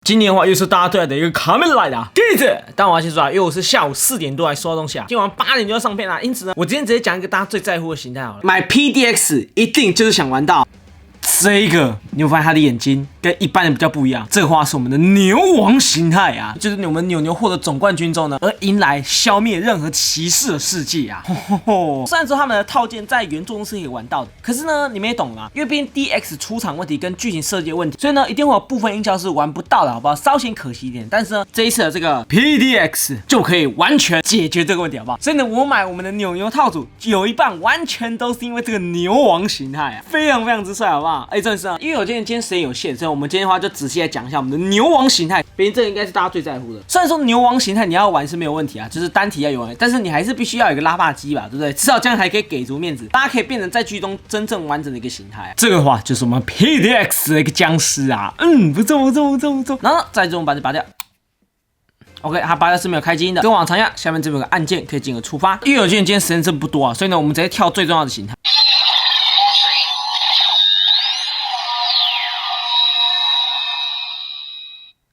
今年的话又是大家最爱的一个卡梅来的弟子，但我要先说啊，因为我是下午4点多来刷东西啊，今晚8点就要上片啦，因此呢，我今天直接讲一个大家最在乎的形态好了。买 PDX 一定就是想玩到这一个，你会发现他的眼睛跟一般人比较不一样。这个话是我们的牛王形态啊，就是我们牛获得总冠军之后呢，而迎来消灭任何骑士的世界啊。虽然说他们的套件在原作中是可以玩到的，可是呢，你们也懂了嘛，因为毕竟 DX 出场问题跟剧情设计的问题，所以呢，一定会有部分音效是玩不到的，好不好？稍显可惜一点。但是呢，这一次的这个 PDX 就可以完全解决这个问题，好不好？所以呢，我买我们的牛套组有一半完全都是因为这个牛王形态啊，非常非常之帅，好不好？真的是啊，因为我今天时间有限，所以我们今天的话就仔细来讲一下我们的牛王形态，毕竟这个应该是大家最在乎的。虽然说牛王形态你要玩是没有问题啊，就是单体要有玩，但是你还是必须要有一个拉霸机吧，对不对？至少这样才可以给足面子，大家可以变成在剧中真正完整的一个形态啊。这个的话就是我们 PDX 的一个僵尸啊，不错。然后呢，再这种把它拔掉。OK， 它拔掉是没有开机音的，跟往常一样，下面这边有个按键可以进而触发。因为我今天时间真不多啊，所以呢，我们直接跳最重要的形态。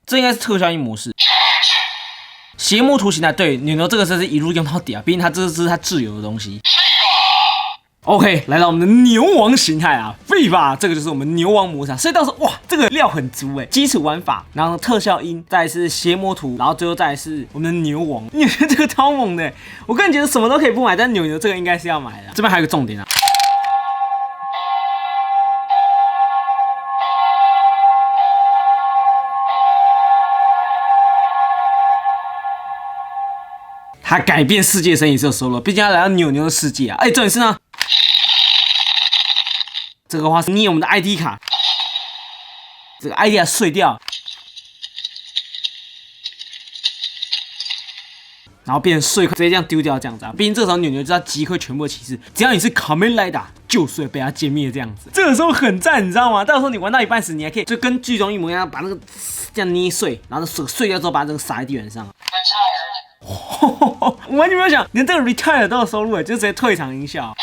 这应该是特效音模式，邪魔图形态，对，牛这个真是一路用到底啊，毕竟它这是它自由的东西。OK， 来到我们的牛王形态啊，废吧，这个就是我们牛王模式啊，所以到时候哇，这个料很足哎，基础玩法，然后特效音，再来是邪魔图，然后最后再来是我们的牛王，你觉得这个超猛的，我个人觉得什么都可以不买，但牛这个应该是要买的。这边还有个重点啊。他改变世界的声音是有收入，毕竟他来到牛的世界啊！重点是呢，这个话是捏我们的 ID 卡，这个 ID 卡碎掉，然后变成碎块，直接这样丢掉这样子啊！毕竟这个时候牛就要击溃全部的骑士，只要你是卡梅莱达，就是被他歼灭这样子。这个时候很赞，你知道吗？到时候你玩到一半时，你还可以就跟剧中一模一样，把那个这样捏碎，然后碎掉之后把这个撒在地板上。我完全没有想，连这个 retire 都有收入了，就直接退场音效。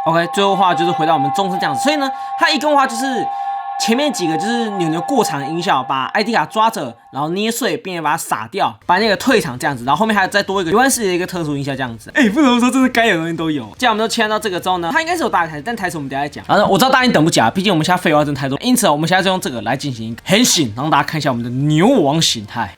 OK， 最后的话就是回到我们终身这样子，所以呢，它一共的话就是前面几个就是牛过场的音效，把 ID 卡抓着，然后捏碎，并且把它撒掉，把那个退场这样子，然后后面还有再多一个游玩室的一个特殊音效这样子。不得不说，真是该有的东西都有。既然我们都切到这个之后呢，它应该是有大台词，但台词我们等一下再讲。然后呢，我知道大家已经等不及了，毕竟我们现在废话真的太多，因此我们现在就用这个来进行一个很醒，让大家看一下我们的牛王形态。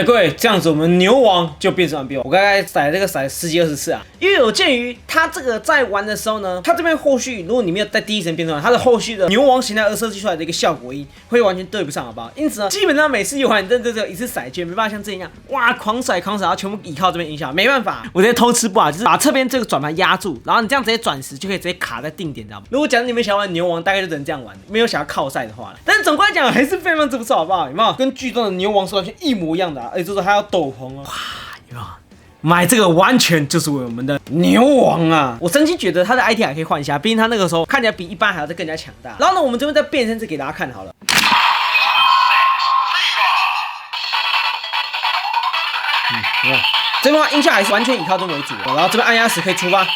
各位，这样子我们牛王就变身完毕。我刚才甩这个甩10几20次啊，因为有鉴于他这个在玩的时候呢，他这边后续如果你没有在第一层变身，他的后续的牛王形态而设计出来的一个效果音会完全对不上，好不好？因此呢，基本上每次游玩你真的只有一次甩圈，没办法像这样哇狂甩，然后全部依靠这边音效，没办法，我直接偷吃不啊，就是把侧边这个转盘压住，然后你这样直接转时就可以直接卡在定点，知道吗？如果假如你们想玩牛王，大概就只能这样玩，没有想要靠赛的话，但是总归来讲还是非常之不错，好不好？有没有？跟剧中的牛王是完全一模一样的啊，而且这时候还要斗篷哦，哇，有没有？买这个完全就是为我们的牛王啊！我真心觉得他的 IT 还可以换一下，毕竟他那个时候看起来比一般还要再更加强大。然后呢，我们这边再变身次给大家看好了。这边的话音效还是完全以靠中为主，然后这边按压时可以出发。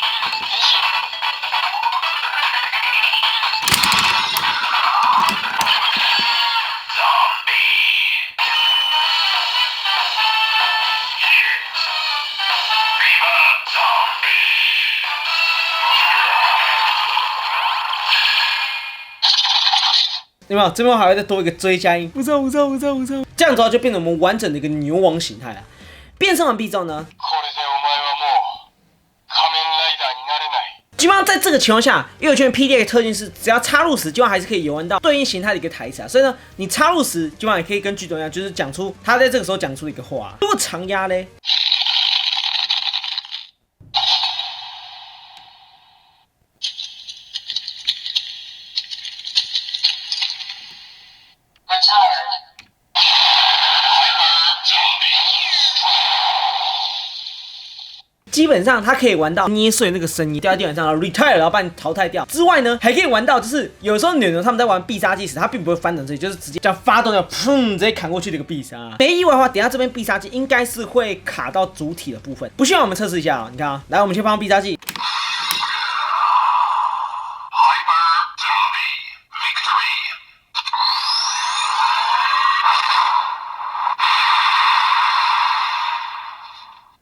有没有？这边还会再多一个追加音，不错。这样子的话就变成我们完整的一个牛王形态了。变身完毕之后呢，基本上在这个情况下，右圈 PDX 特性是只要插入时，基本上还是可以游玩到对应形态的一个台词啊。所以呢，你插入时，基本上也可以跟剧中一样，就是讲出他在这个时候讲出的一个话。如果长压嘞？基本上它可以玩到捏碎那个声音掉在地板上，然后 retire， 然后把你淘汰掉。之外呢，还可以玩到就是有时候牛牛他们在玩必杀技时，它并不会翻转这里，就是直接这样发动，要砰直接砍过去的一个必杀。没意外的话，等一下这边必杀技应该是会卡到主体的部分。不信我们测试一下啊、你看啊，来我们先放必杀技。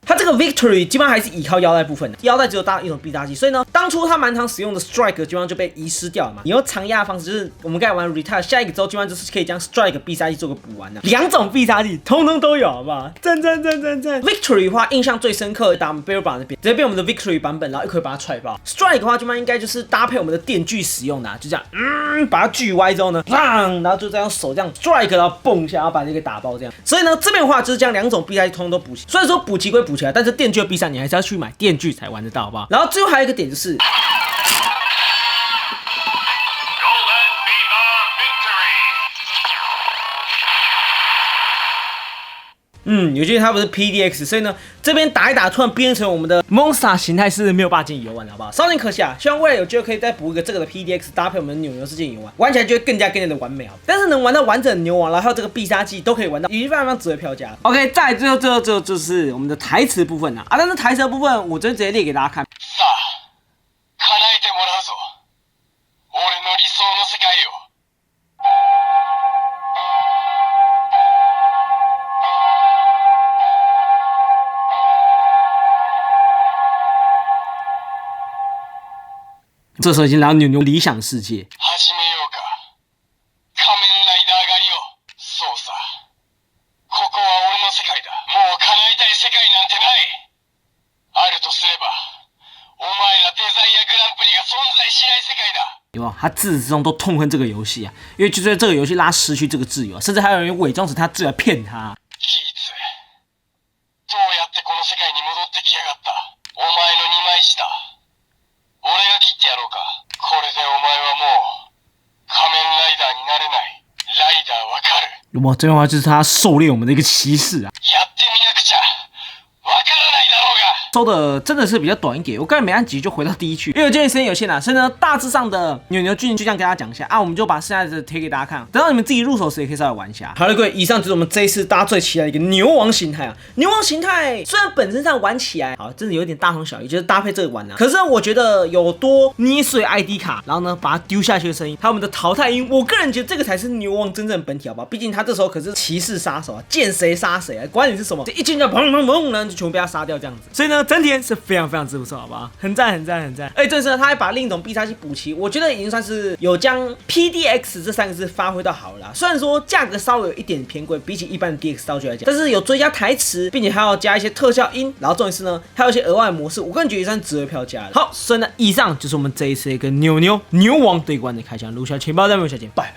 它这个 victory 基本上还是依靠腰带部分的，腰带只有搭一种必杀技，所以呢，当初它蛮常使用的 strike 基本上就被遗失掉了嘛。你用长压的方式，就是我们刚才玩 retire 下一个之后，基本上就是可以将 strike 必杀技做个补完的，两种必杀技通通都有，好不好？赞！ victory 的话，印象最深刻的打我们 Barrel 版那边，直接被我们的 victory 版本，然后一口把它踹爆。strike 的话，基本上应该就是搭配我们的电锯使用的、啊，就这样，把它锯歪之后呢，然后就这样手这样 strike， 然后蹦一下，然后把这个打爆这样。所以呢，这边的话就是将两种必杀技通通都补齐。虽然说补齐归补齐啊，但是电锯的必杀你还是要去买电锯才玩得到，好不好？然后最后还有一个点就是。有些它不是 PDX， 所以呢，这边打一打，突然变成我们的 Monster 形态是没有办法进行游玩的，好不好？稍点可惜啊，希望未来有机会可以再补一个这个的 PDX， 搭配我们的扭世界游玩，玩起来就会更加的完美啊！但是能玩到完整的牛王，然后还有这个必杀技都可以玩到，已经非常值回票价。OK， 再来最后就是我们的台词部分啊，但是台词的部分我这边直接列给大家看。这时候已经来到牛牛理想世界。有没有？他自始至终都痛恨这个游戏啊，因为就在这个游戏让他失去这个自由，甚至还有人伪装成他自由来骗他。哇，这句话就是他狩猎我们的一个骑士啊。收的真的是比较短一点，我刚才没按几就回到第一区，因为我今天时间有限啊，所以呢，大致上的扭扭剧情就这样跟大家讲一下啊，我们就把剩下的贴给大家看，等到你们自己入手时也可以稍微玩一下。好了，各位，以上就是我们这一次大家最期待的一个牛王形态啊。牛王形态虽然本身上玩起来好，真的有点大同小异，就是搭配这个玩啊，可是我觉得有多捏碎 ID 卡，然后呢把它丢下去的声音，还有我们的淘汰音，我个人觉得这个才是牛王真正的本体，好不好？毕竟他这时候可是骑士杀手啊，见谁杀谁啊，管你是什么，这一进就砰砰砰，然后就全部被他杀掉这样子。所以呢，整体是非常之不错，好不好？很赞。而且这次呢，他还把另一种必杀技补齐，我觉得已经算是有将 PDX 这3个字发挥到好了啦。虽然说价格稍微有一点偏贵，比起一般的 DX 道具来讲，但是有追加台词，并且还要加一些特效音，然后重点是呢，还有一些额外的模式，我个人觉得也算值回票价了。好，所以呢，以上就是我们这一次一个牛王对关的开箱，录下情报，再没有下见，拜拜。